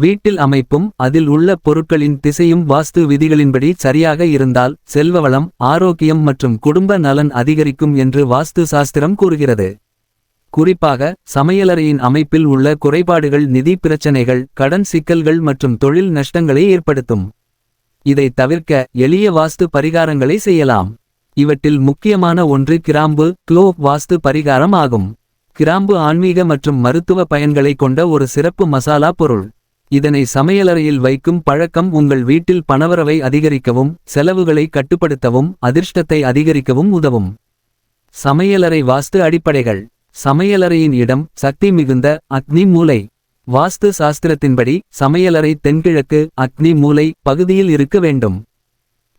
வீட்டில் அமைப்பும் அதில் உள்ள பொருட்களின் திசையும் வாஸ்து விதிகளின்படி சரியாக இருந்தால் செல்வவளம், ஆரோக்கியம் மற்றும் குடும்ப நலன் அதிகரிக்கும் என்று வாஸ்து சாஸ்திரம் கூறுகிறது. குறிப்பாக சமையலறையின் அமைப்பில் உள்ள குறைபாடுகள் நிதி பிரச்சனைகள், கடன் சிக்கல்கள் மற்றும் தொழில் நஷ்டங்களை ஏற்படுத்தும். இதை தவிர்க்க எளிய வாஸ்து பரிகாரங்களை செய்யலாம். இவற்றில் முக்கியமான ஒன்று கிராம்பு க்ளோவ் வாஸ்து பரிகாரம் ஆகும். கிராம்பு ஆன்மீக மற்றும் மருத்துவ பயன்களை கொண்ட ஒரு சிறப்பு மசாலா பொருள். இதனை சமையலறையில் வைக்கும் பழக்கம் உங்கள் வீட்டில் பணவரவை அதிகரிக்கவும், செலவுகளை கட்டுப்படுத்தவும், அதிர்ஷ்டத்தை அதிகரிக்கவும் உதவும். சமையலறை வாஸ்து அடிப்படைகள். சமையலறையின் இடம் சக்தி மிகுந்த அக்னி மூலை. வாஸ்து சாஸ்திரத்தின்படி சமையலறை தென்கிழக்கு அக்னி மூலை பகுதியில் இருக்க வேண்டும்.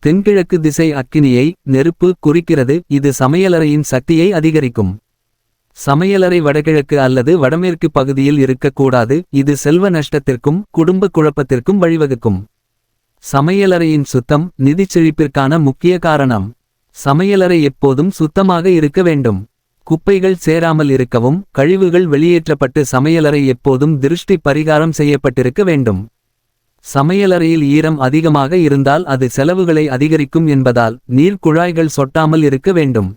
தென்கிழக்கு திசை அக்கினியை நெருப்பு குறிக்கிறது, இது சமையலறையின் சக்தியை அதிகரிக்கும். சமையலறை வடகிழக்கு அல்லது வடமேற்கு பகுதியில் இருக்கக்கூடாது, இது செல்வ நஷ்டத்திற்கும் குடும்ப குழப்பத்திற்கும் வழிவகுக்கும். சமையலறையின் சுத்தம் நிதிச் செழிப்பிற்கான முக்கிய காரணம். சமையலறை எப்போதும் சுத்தமாக இருக்க வேண்டும். குப்பைகள் சேராமல் இருக்கவும், கழிவுகள் வெளியேற்றப்பட்டு சமையலறை எப்போதும் திருஷ்டி பரிகாரம் செய்யப்பட்டிருக்க வேண்டும். சமையலறையில் ஈரம் அதிகமாக இருந்தால் அது செலவுகளை அதிகரிக்கும் என்பதால் நீர் குழாய்கள் சொட்டாமல் இருக்க வேண்டும்.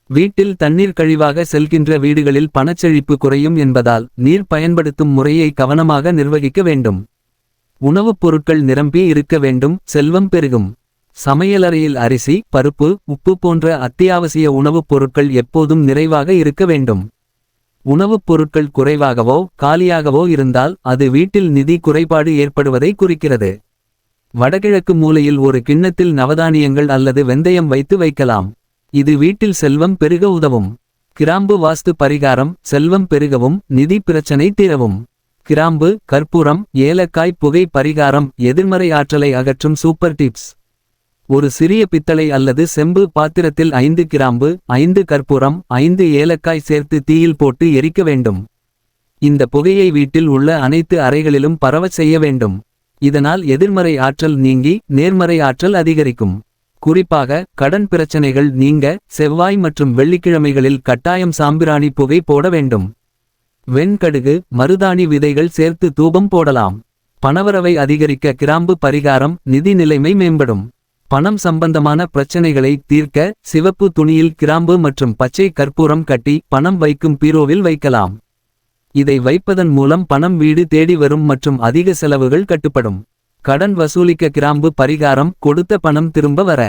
வீட்டில் தண்ணீர் கழிவாக செல்கின்ற வீடுகளில் பணச்செழிப்பு குறையும் என்பதால் நீர் பயன்படுத்தும் முறையை கவனமாக நிர்வகிக்க வேண்டும். உணவுப் பொருட்கள் நிரம்பி இருக்க வேண்டும், செல்வம் பெருகும். சமையலறையில் அரிசி, பருப்பு, உப்பு போன்ற அத்தியாவசிய உணவுப் பொருட்கள் எப்போதும் நிறைவாக இருக்க வேண்டும். உணவுப் பொருட்கள் குறைவாகவோ காலியாகவோ இருந்தால் அது வீட்டில் நிதி குறைபாடு ஏற்படுவதை குறிக்கிறது. வடகிழக்கு மூலையில் ஒரு கிண்ணத்தில் நவதானியங்கள் அல்லது வெந்தயம் வைத்து வைக்கலாம். இது வீட்டில் செல்வம் பெருக உதவும். கிராம்பு வாஸ்து பரிகாரம் செல்வம் பெருகவும், நிதி பிரச்சனை தீரவும். கிராம்பு, கற்பூரம், ஏலக்காய் புகை பரிகாரம் எதிர்மறை ஆற்றலை அகற்றும் சூப்பர் டிப்ஸ். ஒரு சிறிய பித்தளை அல்லது செம்பு பாத்திரத்தில் 5 கிராம்பு, 5 கற்பூரம், 5 ஏலக்காய் சேர்த்து தீயில் போட்டு எரிக்க வேண்டும். இந்த புகையை வீட்டில் உள்ள அனைத்து அறைகளிலும் பரவச் செய்ய வேண்டும். இதனால் எதிர்மறை ஆற்றல் நீங்கி நேர்மறை ஆற்றல் அதிகரிக்கும். குறிப்பாக கடன் பிரச்சனைகள் நீங்க செவ்வாய் மற்றும் வெள்ளிக்கிழமைகளில் கட்டாயம் சாம்பிராணி புகை போட வேண்டும். வெண்கடுகு, மருதாணி விதைகள் சேர்த்து தூபம் போடலாம். பணவரவை அதிகரிக்க கிராம்பு பரிகாரம் நிதி நிலைமை மேம்படும். பணம் சம்பந்தமான பிரச்சனைகளை தீர்க்க சிவப்பு துணியில் கிராம்பு மற்றும் பச்சை கற்பூரம் கட்டி பணம் வைக்கும் பீரோவில் வைக்கலாம். இதை வைப்பதன் மூலம் பணம் வீடு தேடி வரும் மற்றும் அதிக செலவுகள் கட்டுப்படும். கடன் வசூலிக்க கிராம்பு பரிகாரம் கொடுத்த பணம் திரும்ப வர.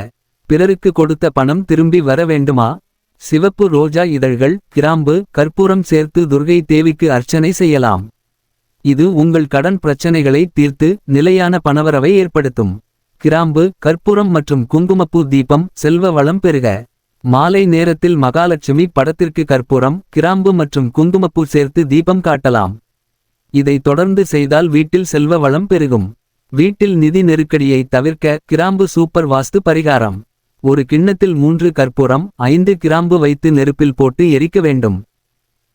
பிறருக்கு கொடுத்த பணம் திரும்பி வர வேண்டுமா? சிவப்பு ரோஜா இதழ்கள், கிராம்பு, கற்பூரம் சேர்த்து துர்கை தேவிக்கு அர்ச்சனை செய்யலாம். இது உங்கள் கடன் பிரச்சனைகளை தீர்த்து நிலையான பணவரவை ஏற்படுத்தும். கிராம்பு, கற்பூரம் மற்றும் குங்குமப்பூ தீபம் செல்வ வளம் பெருக. மாலை நேரத்தில் மகாலட்சுமி படத்திற்கு கற்பூரம், கிராம்பு மற்றும் குங்குமப்பூ சேர்த்து தீபம் காட்டலாம். இதை தொடர்ந்து செய்தால் வீட்டில் செல்வ வளம் பெருகும். வீட்டில் நிதி நெருக்கடியை தவிர்க்க கிராம்பு சூப்பர் வாஸ்து பரிகாரம். ஒரு கிண்ணத்தில் 3 கற்பூரம், 5 கிராம்பு வைத்து நெருப்பில் போட்டு எரிக்க வேண்டும்.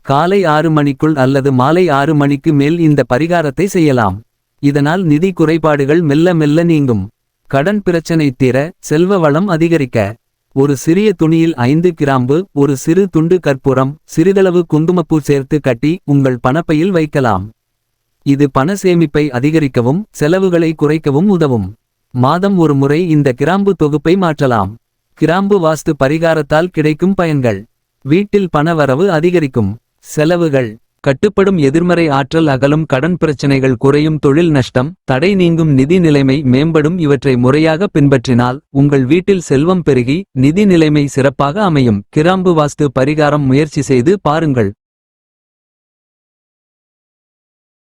காலை 6 மணிக்குள் அல்லது மாலை 6 மணிக்கு மேல் இந்த பரிகாரத்தை செய்யலாம். இதனால் நிதி குறைபாடுகள் மெல்ல மெல்ல நீங்கும். கடன் பிரச்சனை தீர, செல்வ வளம் அதிகரிக்க. ஒரு சிறிய துணியில் 5 கிராம்பு, ஒரு சிறு துண்டு கற்பூரம், சிறிதளவு குங்குமப்பூ சேர்த்து கட்டி உங்கள் பணப்பையில் வைக்கலாம். இது பண சேமிப்பை அதிகரிக்கவும் செலவுகளை குறைக்கவும் உதவும். மாதம் ஒரு முறை இந்த கிராம்பு தொகுப்பை மாற்றலாம். கிராம்பு வாஸ்து பரிகாரத்தால் கிடைக்கும் பயன்கள். வீட்டில் பண வரவு அதிகரிக்கும். செலவுகள் கட்டுப்படும். எதிர்மறை ஆற்றல் அகலும். கடன் பிரச்சனைகள் குறையும். தொழில் நஷ்டம் தடை நீங்கும். நிதி நிலைமை மேம்படும். இவற்றை முறையாக பின்பற்றினால் உங்கள் வீட்டில் செல்வம் பெருகி நிதி நிலைமை சிறப்பாக அமையும். கிராம்பு வாஸ்து பரிகாரம் முயற்சி செய்து பாருங்கள்.